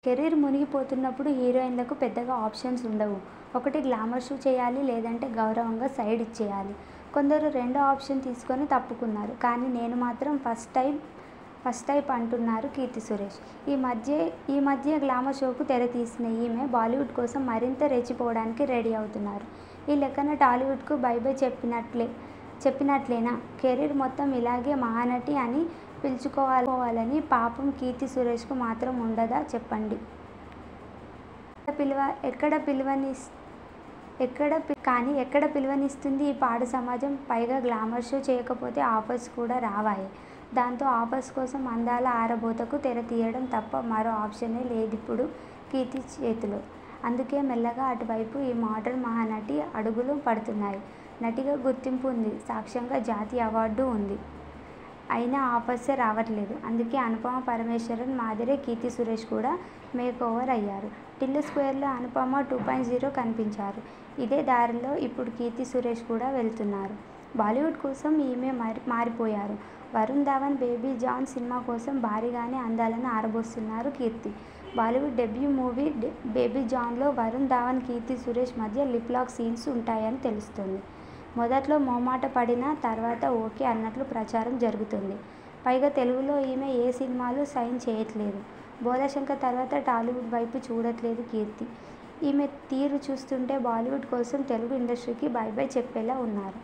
Career మునిగిపోతున్నప్పుడు హీరోయిన్లకు పెద్దగా options ఉండవు. ఒకటి గ్లామర్ షో చేయాలి, లేదంటే గౌరవంగా సైడ్ ఇచ్చేయాలి. కొందరు రెండో ఆప్షన్ తీసుకొని తప్పుకున్నారు. కానీ నేను మాత్రం ఫస్ట్ టైప్ అంటున్నారు కీర్తి సురేష్. ఈ మధ్య గ్లామర్ షోకు తెరతీసిన ఈమె బాలీవుడ్ కోసం మరింత రెచ్చిపోవడానికి రెడీ అవుతున్నారు. ఈ లెక్కన టాలీవుడ్కు బై బై చెప్పినట్లేనా? కెరీర్ మొత్తం ఇలాగే మహానటి అని పిలుచుకోవాలని పాపం కీర్తి సురేష్కు మాత్రం ఉండదా చెప్పండి. ఎక్కడ పిలువనిస్తుంది ఈ పాడు సమాజం. పైగా గ్లామర్ షో చేయకపోతే ఆఫర్స్ కూడా రావాయే. దాంతో ఆఫర్స్ కోసం అందాల ఆరబోతకు తెర తీయడం తప్ప మరో ఆప్షనే లేదిప్పుడు కీర్తి చేతిలో. అందుకే మెల్లగా అటువైపు ఈ మోడర్న్ మహానటి అడుగులు పడుతున్నాయి. నటిగా గుర్తింపు ఉంది, సాక్ష్యంగా జాతీయ అవార్డు ఉంది. అయినా ఆఫర్సే రావట్లేదు. అందుకే అనుపమ పరమేశ్వరన్ మాదిరే కీర్తి సురేష్ కూడా మేకోవర్ అయ్యారు. టిల్లు స్క్వేర్లో అనుపమ 2.0 కనిపించారు. ఇదే దారిలో ఇప్పుడు కీర్తి సురేష్ కూడా వెళ్తున్నారు. బాలీవుడ్ కోసం ఈమె మారిపోయారు. Varun Dhawan Baby John cinema కోసం భారీగానే అందాలను ఆరబోస్తున్నారు Keerthy. Bollywood debut movie Baby జాన్లో వరుణ్ ధావన్, కీర్తి సురేష్ మధ్య లిప్ లాక్ సీన్స్ ఉంటాయని తెలుస్తోంది. మొదట్లో మొహమాట పడినా తర్వాత ఓకే అన్నట్లు ప్రచారం జరుగుతోంది. పైగా తెలుగులో ఈమె ఏ సినిమాలు సైన్ చేయట్లేదు. బోలాశంకర్ తర్వాత టాలీవుడ్ వైపు చూడట్లేదు కీర్తి. ఈమె తీరు చూస్తుంటే బాలీవుడ్ కోసం తెలుగు ఇండస్ట్రీకి బై బై చెప్పేలా ఉన్నారు.